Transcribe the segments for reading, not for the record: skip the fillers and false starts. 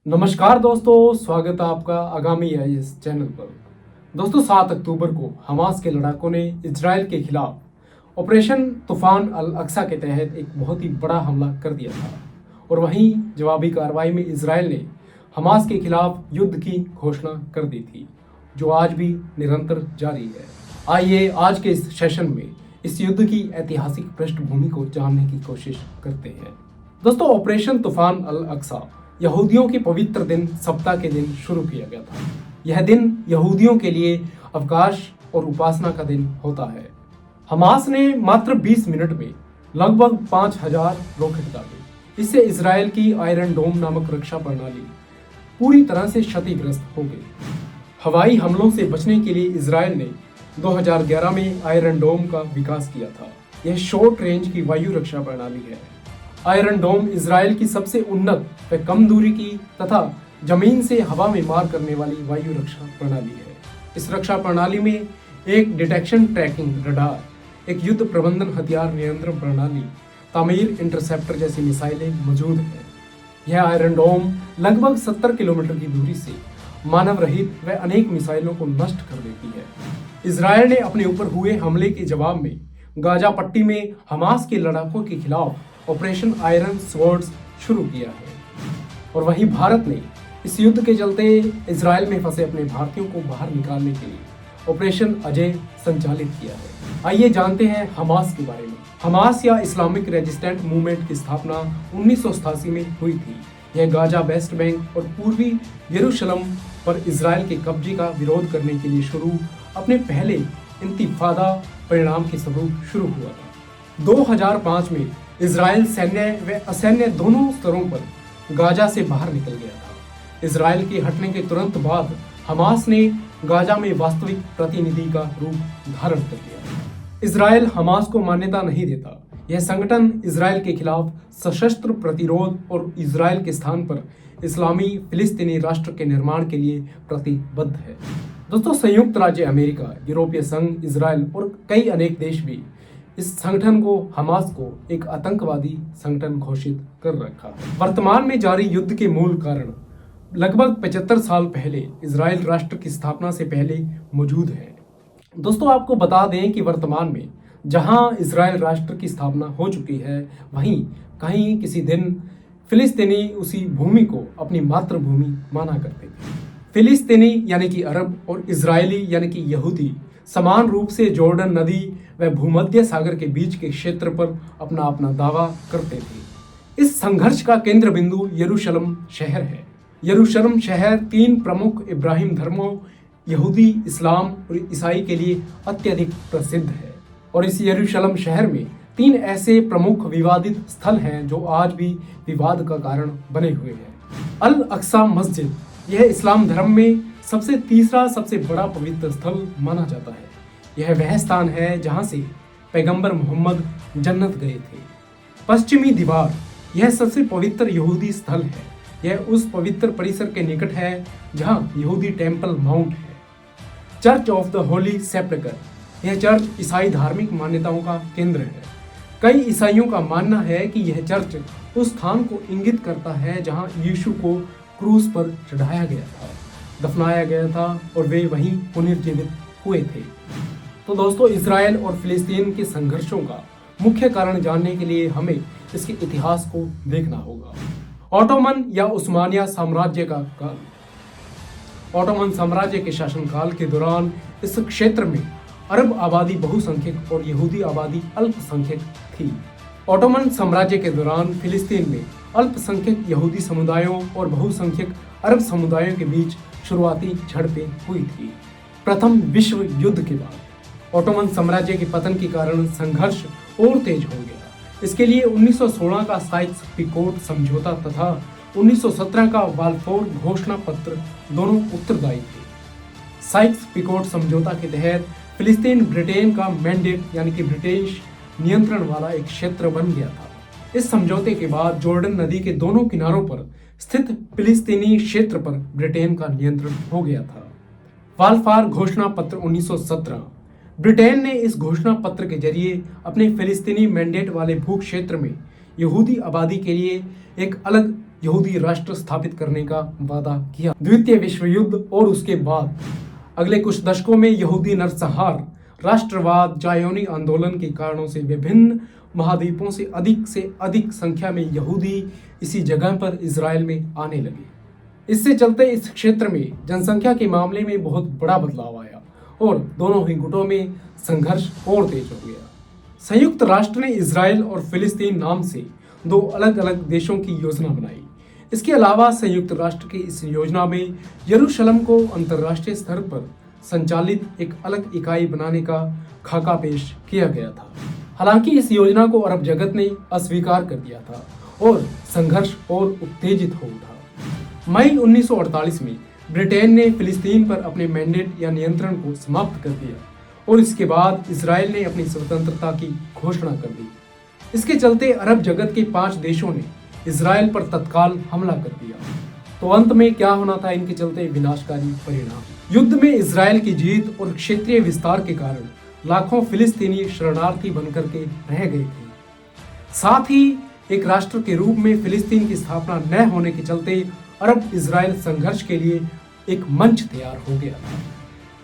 नमस्कार दोस्तों, स्वागत है आपका आगामी इस चैनल पर। दोस्तों 7 अक्टूबर को हमास के लड़ाकों ने इजराइल के खिलाफ ऑपरेशन तूफान अल अक्सा के तहत एक बहुत ही बड़ा हमला कर दिया था और वहीं जवाबी कार्रवाई में इजराइल ने हमास के खिलाफ युद्ध की घोषणा कर दी थी, जो आज भी निरंतर जारी है। आइए आज के इस सेशन में इस युद्ध की ऐतिहासिक पृष्ठभूमि को जानने की कोशिश करते हैं। दोस्तों ऑपरेशन तूफान अल अक्सा यहूदियों के पवित्र दिन सप्ताह के दिन शुरू किया गया था। यह दिन यहूदियों के लिए अवकाश और उपासना का दिन होता है। हमास ने मात्र 20 मिनट में लगभग 5000 रॉकेट दागे। इससे इजराइल की आयरन डोम नामक रक्षा प्रणाली पूरी तरह से क्षतिग्रस्त हो गई। हवाई हमलों से बचने के लिए इजराइल ने 2011 में आयरन डोम का विकास किया था। यह शॉर्ट रेंज की वायु रक्षा प्रणाली है। आयरन डोम इजराइल की सबसे उन्नत व कम दूरी की तथा जमीन से हवा में मार करने वाली वायु रक्षा प्रणाली है। इस रक्षा प्रणाली में एक डिटेक्शन ट्रैकिंग रडार, एक युद्ध प्रबंधन हथियार नियंत्रण प्रणाली, तामीर इंटरसेप्टर जैसी मिसाइलें मौजूद हैं। यह आयरन डोम लगभग 70 किलोमीटर की दूरी से मानव रहित व अनेक मिसाइलों को नष्ट कर देती है। इजराइल ने अपने ऊपर हुए हमले के जवाब में गाजा पट्टी में हमास के लड़ाकों के खिलाफ ऑपरेशन आयरन स्वॉर्ड्स शुरू किया है और वहीं भारत ने इस युद्ध के चलते इजराइल में फंसे अपने भारतीयों को बाहर निकालने के लिए ऑपरेशन अजय संचालित किया है। आइए जानते हैं हमास के बारे में। हमास या इस्लामिक रेजिस्टेंट मूवमेंट की स्थापना 1987 में हुई थी। यह गाजा, वेस्ट बैंक और पूर्वी यरूशलेम पर इजराइल के कब्जे का विरोध करने के लिए अपने पहले इंतिफादा परिणाम के स्वरूप शुरू हुआ था। 2005 में इजराइल सैन्य व असैन्य दोनों स्तरों पर गाजा से बाहर निकल गया था। इजराइल के हटने के तुरंत बाद हमास ने गाजा में वास्तविक प्रतिनिधि का रूप धारण कर लिया। इजराइल हमास को मान्यता नहीं देता। यह संगठन इजराइल के खिलाफ सशस्त्र प्रतिरोध और इजराइल के स्थान पर इस्लामी फिलिस्तीनी राष्ट्र के निर्माण के लिए प्रतिबद्ध है। दोस्तों संयुक्त राज्य अमेरिका, यूरोपीय संघ, इजराइल और कई अनेक देश भी इस संगठन को, हमास को एक आतंकवादी संगठन घोषित कर रखा है। वर्तमान में जारी युद्ध के मूल कारण लगभग 75 साल पहले इजराइल राष्ट्र की स्थापना से पहले मौजूद है। दोस्तों आपको बता दें कि वर्तमान में जहां इजराइल राष्ट्र की स्थापना हो चुकी है, वहीं कहीं किसी दिन फिलिस्तीनी उसी भूमि को अपनी मातृभूमि माना करते थे। फिलिस्तीनी यानी कि अरब और इजरायली यानी कि यहूदी समान रूप से जॉर्डन नदी व भूमध्य सागर के बीच के क्षेत्र पर अपना अपना दावा करते थे। इस संघर्ष का केंद्र बिंदु यरूशलेम शहर है। यरूशलेम शहर 3 प्रमुख इब्राहिम धर्मों यहूदी, इस्लाम और ईसाई के लिए अत्यधिक प्रसिद्ध है और इस यरूशलेम शहर में 3 ऐसे प्रमुख विवादित स्थल हैं जो आज भी विवाद का कारण बने हुए हैं। अल अक्सा मस्जिद, यह इस्लाम धर्म में तीसरा सबसे बड़ा पवित्र स्थल माना जाता है। यह वह स्थान है जहां से पैगंबर मोहम्मद जन्नत गए थे। पश्चिमी दीवार, यह सबसे पवित्र यहूदी स्थल है। यह उस पवित्र परिसर के निकट है जहां यहूदी टेंपल माउंट है। चर्च ऑफ द होली सेप्टेकर, यह चर्च ईसाई धार्मिक मान्यताओं का केंद्र है। कई ईसाइयों का मानना है कि यह चर्च उस स्थान को इंगित करता है जहां यीशु को क्रूस पर चढ़ाया गया था, दफनाया गया था और वे वहीं पुनर्जीवित हुए थे। तो दोस्तों इजराइल और फिलिस्तीन के संघर्षों का मुख्य कारण जानने के लिए हमें इसके इतिहास को देखना होगा। ऑटोमन या उस्मानिया साम्राज्य का काल। ऑटोमन साम्राज्य के शासनकाल के दौरान इस क्षेत्र में अरब आबादी बहुसंख्यक और यहूदी आबादी अल्पसंख्यक थी। ऑटोमन साम्राज्य के दौरान फिलिस्तीन में अल्पसंख्यक यहूदी समुदायों और बहुसंख्यक अरब समुदायों के बीच शुरुआती झड़पें हुई थी। प्रथम विश्व युद्ध के बाद ऑटोमन साम्राज्य के पतन के कारण संघर्ष और तेज हो गया। इसके लिए 1916 का साइक्स पिकोट समझौता तथा 1917 का बाल्फोर घोषणा पत्र दोनों उत्तरदायी थे। साइक्स पिकोट समझौता के तहत फिलिस्तीन ब्रिटेन का मैंडेट यानी कि ब्रिटिश नियंत्रण वाला एक क्षेत्र बन गया था। इस समझौते के बाद जॉर्डन नदी के दोनों किनारों पर स्थित फिलिस्तीनी क्षेत्र पर ब्रिटेन का नियंत्रण हो गया था। बाल्फोर घोषणा पत्र 1917, ब्रिटेन ने इस घोषणा पत्र के जरिए अपने फिलिस्तीनी मैंडेट वाले भू क्षेत्र में यहूदी आबादी के लिए एक अलग यहूदी राष्ट्र स्थापित करने का वादा किया। द्वितीय विश्व युद्ध और उसके बाद अगले कुछ दशकों में यहूदी नरसंहार, राष्ट्रवाद, जायोनी आंदोलन के कारणों से विभिन्न महाद्वीपों से अधिक संख्या में यहूदी इसी जगह पर इजराइल में आने लगे। इससे चलते इस क्षेत्र में जनसंख्या के मामले में बहुत बड़ा बदलाव आया और दोनों ही गुटों में संघर्ष और तेज हो गया। संयुक्त राष्ट्र ने इजराइल और फिलिस्तीन नाम से दो अलग अलग देशों की योजना बनाई। इसके अलावा संयुक्त राष्ट्र की इस योजना में यरूशलेम को अंतर्राष्ट्रीय स्तर पर संचालित एक अलग इकाई बनाने का खाका पेश किया गया था। हालांकि इस योजना को अरब जगत ने अस्वीकार कर दिया था और संघर्ष और उत्तेजित हो उठा। मई 1948 में ब्रिटेन ने फिलिस्तीन पर अपने मैंडेट या नियंत्रण को समाप्त कर दिया और इसके बाद इजराइल ने अपनी स्वतंत्रता की घोषणा कर दी। इसके चलते अरब जगत के 5 देशों ने इजराइल पर तत्काल हमला कर दिया। तो अंत में क्या होना था इनके चलते विनाशकारी परिणाम। युद्ध में इजराइल की जीत और क्षेत्रीय विस्तार के कारण लाखों फिलिस्तीनी शरणार्थी बनकर के रह गए थे। साथ ही एक राष्ट्र के रूप में फिलिस्तीन की स्थापना न होने के चलते अरब इजराइल संघर्ष के लिए एक मंच तैयार हो गया था।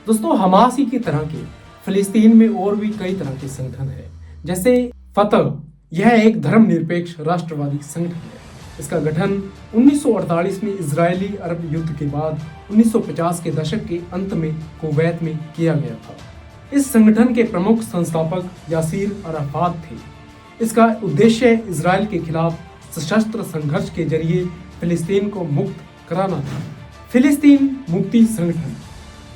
दोस्तों, हमास ही की तरह के फिलिस्तीन में और भी कई तरह के संगठन है, जैसे फतह। यह एक धर्मनिरपेक्ष राष्ट्रवादी संगठन है। इसका गठन 1948 में इजरायली अरब युद्ध के बाद 1950 के दशक के अंत में कुवैत में किया गया था। इस संगठन के प्रमुख संस्थापक यासीर अराफात थे। इसका उद्देश्य इजराइल के खिलाफ सशस्त्र संघर्ष के जरिए फिलिस्तीन को मुक्त कराना था। फिलिस्तीन मुक्ति संगठन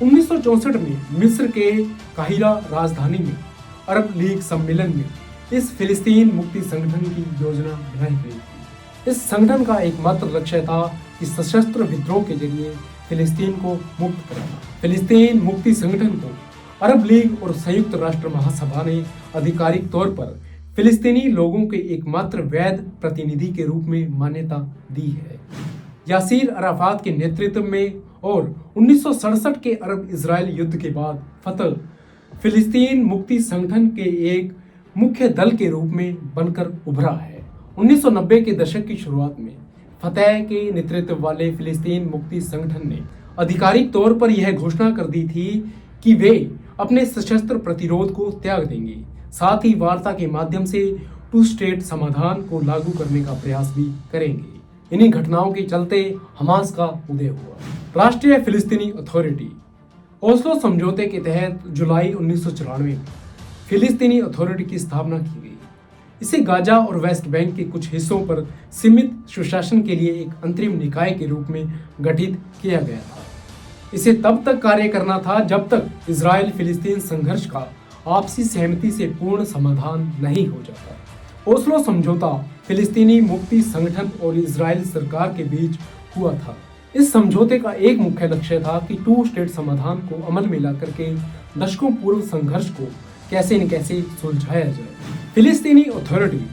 1964 में मिस्र के काहिरा राजधानी में अरब लीग सम्मेलन में इस फिलिस्तीन मुक्ति संगठन की योजना बनाई गई थी। इस संगठन का एकमात्र लक्ष्य था कि सशस्त्र विद्रोह के जरिए फिलिस्तीन को मुक्त कराना। फिलिस्तीन मुक्ति संगठन को अरब लीग और संयुक्त राष्ट्र महासभा ने आधिकारिक तौर पर फिलिस्तीनी लोगों के एकमात्र वैध प्रतिनिधि के रूप में मान्यता दी है। यासीर अराफात के नेतृत्व में और 1967 के अरब इजराइल युद्ध के बाद फतह फिलिस्तीन मुक्ति संगठन के एक मुख्य दल के रूप में बनकर उभरा है। 1990 के दशक की शुरुआत में फतह के नेतृत्व वाले फिलिस्तीन मुक्ति संगठन ने आधिकारिक तौर पर यह घोषणा कर दी थी कि वे अपने सशस्त्र प्रतिरोध को त्याग देंगे, साथ ही वार्ता के माध्यम से 2 स्टेट समाधान को लागू करने का प्रयास भी करेंगे। इन्हीं घटनाओं के चलते हमास का उदय हुआ। राष्ट्रीय फिलिस्तीनी अथॉरिटी ओस्लो समझौते के तहत जुलाई 1994 में फिलिस्तीनी अथॉरिटी की स्थापना की गई। इसे गाजा और वेस्ट बैंक के कुछ हिस्सों पर सीमित सुशासन के लिए एक अंतरिम निकाय के रूप में गठित किया गया था। इसे तब तक कार्य करना था जब तक इजराइल फिलिस्तीन संघर्ष का आपसी सहमति से पूर्ण समाधान नहीं हो जाता। ओस्लो समझौता फिलिस्तीनी मुक्ति संगठन और इजराइल सरकार के बीच हुआ था। इस समझौते का एक मुख्य लक्ष्य था कि 2 स्टेट समाधान को अमल में ला करके दशकों पूर्व संघर्ष को कैसे न कैसे सुलझाया जाए। फिलिस्तीनी अथॉरिटी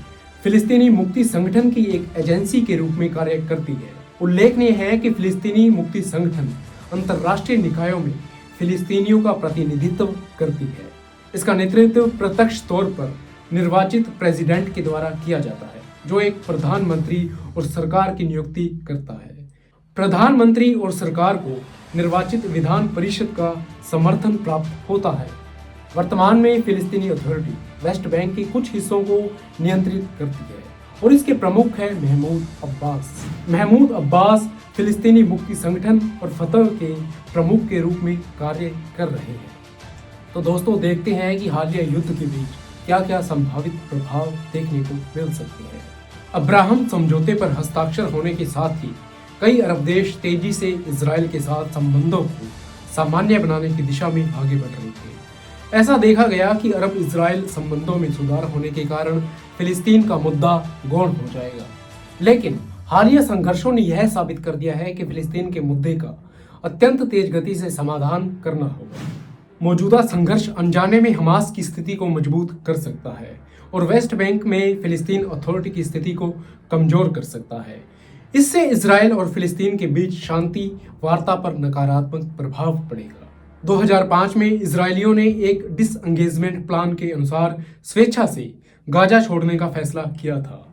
फिलिस्तीनी मुक्ति संगठन की एक एजेंसी के रूप में कार्य करती है। उल्लेखनीय है कि फिलिस्तीनी मुक्ति संगठन अंतर्राष्ट्रीय निकायों में फिलिस्तीनियों का प्रतिनिधित्व करती है। इसका नेतृत्व प्रत्यक्ष तौर पर निर्वाचित प्रेसिडेंट के द्वारा किया जाता है, जो एक प्रधानमंत्री और सरकार की नियुक्ति करता है। प्रधानमंत्री और सरकार को निर्वाचित विधान परिषद का समर्थन प्राप्त होता है। वर्तमान में फिलिस्तीनी अथॉरिटी वेस्ट बैंक के कुछ हिस्सों को नियंत्रित करती है और इसके प्रमुख है महमूद अब्बास। महमूद अब्बास फिलिस्तीनी मुक्ति संगठन और फतह के प्रमुख के रूप में कार्य कर रहे हैं। तो दोस्तों, देखते हैं कि हालिया युद्ध के बीच क्या क्या संभावित प्रभाव देखने को मिल सकते हैं। अब्राहम समझौते पर हस्ताक्षर होने के साथ ही कई अरब देश तेजी से इजराइल के साथ संबंधों को सामान्य बनाने की दिशा में आगे बढ़ रहे थे। ऐसा देखा गया कि अरब इजराइल संबंधों में सुधार होने के कारण फिलिस्तीन का मुद्दा गौण हो जाएगा। लेकिन हालिया संघर्षों ने यह साबित कर दिया है कि फिलिस्तीन के मुद्दे का अत्यंत तेज गति से समाधान करना होगा। मौजूदा संघर्ष अनजाने में हमास की स्थिति को मजबूत कर सकता है और वेस्ट बैंक में फिलिस्तीन अथॉरिटी की स्थिति को कमजोर कर सकता है। इससे इजराइल और फिलिस्तीन के बीच शांति वार्ता पर नकारात्मक प्रभाव पड़ेगा। 2005 में इजरायलियों ने एक डिसएंगेजमेंट प्लान के अनुसार स्वेच्छा से गाजा छोड़ने का फैसला किया था।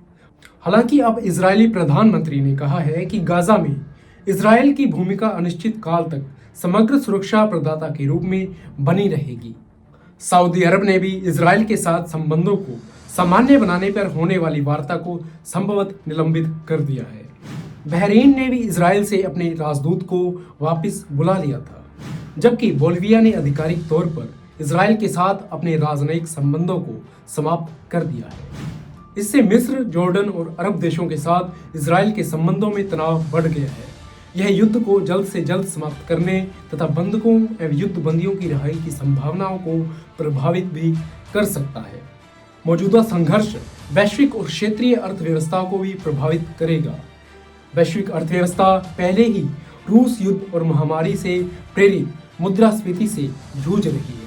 हालांकि अब इजरायली प्रधानमंत्री ने कहा है कि गाजा में इजरायल की भूमिका अनिश्चित काल तक समग्र सुरक्षा प्रदाता के रूप में बनी रहेगी। सऊदी अरब ने भी इजरायल के साथ संबंधों को सामान्य बनाने पर होने वाली वार्ता को संभवतः निलंबित कर दिया है। बहरीन ने भी इजरायल से अपने राजदूत को वापस बुला लिया था, जबकि बोल्विया ने आधिकारिक तौर पर इजरायल के साथ अपने राजनयिक संबंधों को समाप्त कर दिया है। इससे मिस्र, जॉर्डन और अरब देशों के साथ इजरायल के संबंधों में तनाव बढ़ गया है। यह युद्ध को जल्द से जल्द समाप्त करने तथा बंधकों एवं युद्ध बंदियों की रिहाई की संभावनाओं को प्रभावित भी कर सकता है। मौजूदा संघर्ष वैश्विक और क्षेत्रीय अर्थव्यवस्था को भी प्रभावित करेगा। वैश्विक अर्थव्यवस्था पहले ही रूस युद्ध और महामारी से प्रेरित मुद्रास्फीति से जूझ रही है।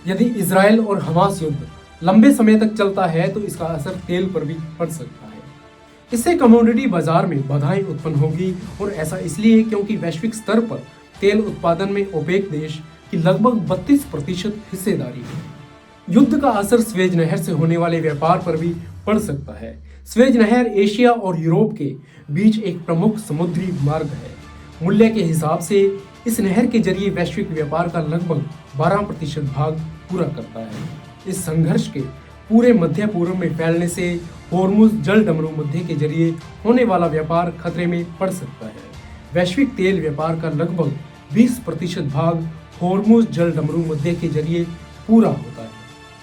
यदि इजरायल और हमास युद्ध लंबे समय तक चलता है तो इसका असर तेल पर भी पड़ सकता है। इससे कमोडिटी बाजार में बाधाएं उत्पन्न होगी, और ऐसा इसलिए क्योंकि वैश्विक स्तर पर तेल उत्पादन में ओपेक देश की लगभग 32% हिस्सेदारी है। युद्ध का असर स्वेज नहर से होने वाले व्यापार पर भी पड़ सकता है। स्वेज नहर एशिया और यूरोप के बीच एक प्रमुख समुद्री मार्ग है। मूल्य के हिसाब से इस नहर के जरिए वैश्विक व्यापार का लगभग 12% भाग पूरा करता है। इस संघर्ष के पूरे मध्य पूर्व में फैलने से होर्मुज जल डमरू मध्य के जरिए होने वाला व्यापार खतरे में पड़ सकता है। वैश्विक तेल व्यापार का लगभग 20% भाग होर्मुज जल डमरू मध्य के जरिए पूरा होता है।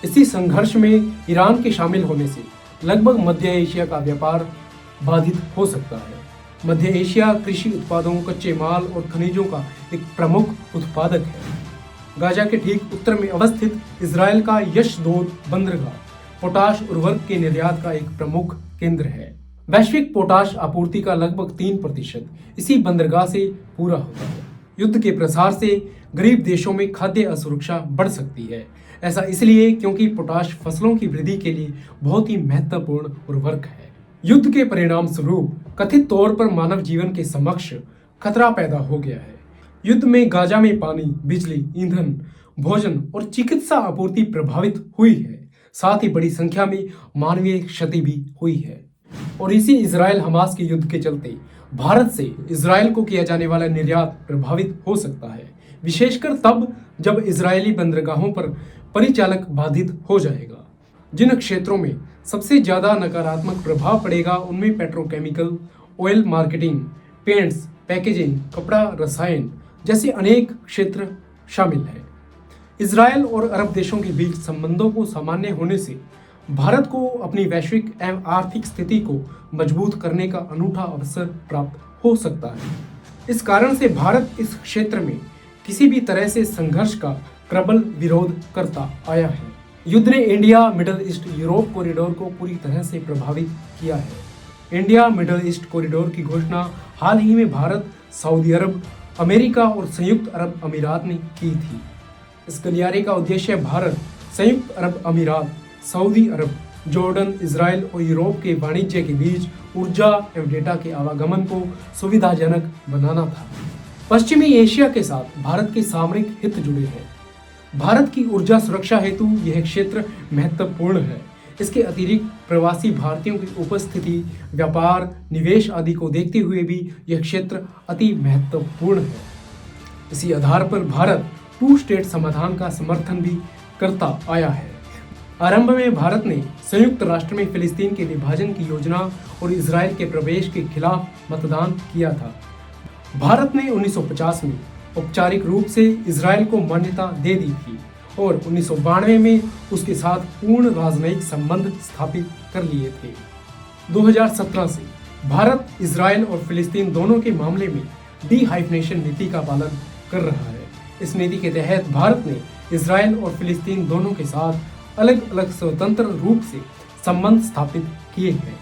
इसी संघर्ष में ईरान के शामिल होने से लगभग मध्य एशिया का व्यापार बाधित हो सकता है। मध्य एशिया कृषि उत्पादों, कच्चे माल और खनिजों का एक प्रमुख उत्पादक है। गाजा के ठीक उत्तर में अवस्थित इजरायल का यशदोद बंदरगाह पोटाश उर्वरक के निर्यात का एक प्रमुख केंद्र है। वैश्विक पोटाश आपूर्ति का लगभग 3% इसी बंदरगाह से पूरा होता है। युद्ध के प्रसार से गरीब देशों में खाद्य असुरक्षा बढ़ सकती है। ऐसा इसलिए क्योंकि पोटाश फसलों की वृद्धि के लिए बहुत ही महत्वपूर्ण उर्वरक है। युद्ध के परिणाम स्वरूप कथित तौर पर मानव जीवन के समक्ष खतरा पैदा हो गया है। युद्ध में गाजा में पानी, बिजली, ईंधन, भोजन और चिकित्सा आपूर्ति प्रभावित हुई है। साथ ही बड़ी संख्या में मानवीय क्षति भी हुई है। और इसी इजरायल हमास के युद्ध के चलते भारत से इजरायल को किया जाने वाला निर्यात प्रभावित हो सकता है, विशेषकर तब जब इजरायली बंदरगाहों पर परिचालक बाधित हो जाएगा। जिन क्षेत्रों में सबसे ज्यादा नकारात्मक प्रभाव पड़ेगा उनमें petrochemical, oil marketing, paints, packaging, कपड़ा, रसायन जैसे अनेक क्षेत्र शामिल है। इजरायल और अरब देशों के बीच संबंधों को सामान्य होने से भारत को अपनी वैश्विक एवं आर्थिक स्थिति को मजबूत करने का अनूठा अवसर प्राप्त हो सकता है। इस कारण से भारत इस क्षेत्र में किसी भी तरह से संघर्ष का प्रबल विरोध करता आया है। युद्ध ने India middle east Europe corridor को पूरी तरह से प्रभावित किया है। इंडिया मिडल ईस्ट कॉरिडोर की घोषणा हाल ही में भारत, सऊदी अरब, अमेरिका और संयुक्त अरब अमीरात ने की थी। इस गलियारे का उद्देश्य भारत, संयुक्त अरब अमीरात, सऊदी अरब, जॉर्डन, इजरायल और यूरोप के वाणिज्य के बीच ऊर्जा एवं डेटा के आवागमन को सुविधाजनक बनाना था। पश्चिमी एशिया के साथ भारत के सामरिक हित जुड़े हैं। भारत की ऊर्जा सुरक्षा हेतु यह क्षेत्र महत्वपूर्ण है। इसके अतिरिक्त प्रवासी भारतीयों की उपस्थिति, व्यापार, निवेश आदि को देखते हुए भी यह क्षेत्र अति महत्वपूर्ण है। इसी आधार पर भारत 2 स्टेट समाधान का समर्थन भी करता आया है। आरंभ में भारत ने संयुक्त राष्ट्र में फिलिस्तीन के विभाजन की योजना और इजरायल के प्रवेश के खिलाफ मतदान किया था। भारत ने 1950 में औपचारिक रूप से इजरायल को मान्यता दे दी थी और 1992 में उसके साथ पूर्ण राजनयिक संबंध स्थापित कर लिए थे। 2017 से भारत इजरायल और फिलिस्तीन दोनों के मामले में डी-हाइफनेशन नीति का पालन कर रहा है। इस नीति के तहत भारत ने इजरायल और फिलिस्तीन दोनों के साथ अलग अलग स्वतंत्र रूप से संबंध स्थापित किए हैं।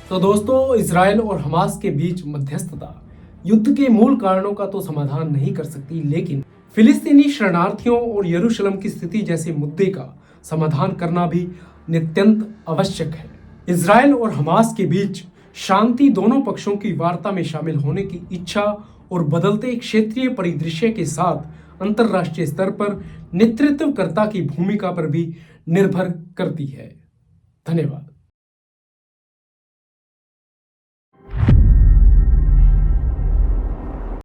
तो दोस्तों, इजरायल और हमास के बीच मध्यस्थता युद्ध के मूल कारणों का तो समाधान नहीं कर सकती, लेकिन फिलिस्तीनी शरणार्थियों और यरूशलेम की स्थिति जैसे मुद्दे का समाधान करना भी नित्यंत आवश्यक है। इजरायल और हमास के बीच शांति दोनों पक्षों की वार्ता में शामिल होने की इच्छा और बदलते क्षेत्रीय परिदृश्य के साथ अंतर्राष्ट्रीय स्तर पर नेतृत्वकर्ता की भूमिका पर भी निर्भर करती है। धन्यवाद।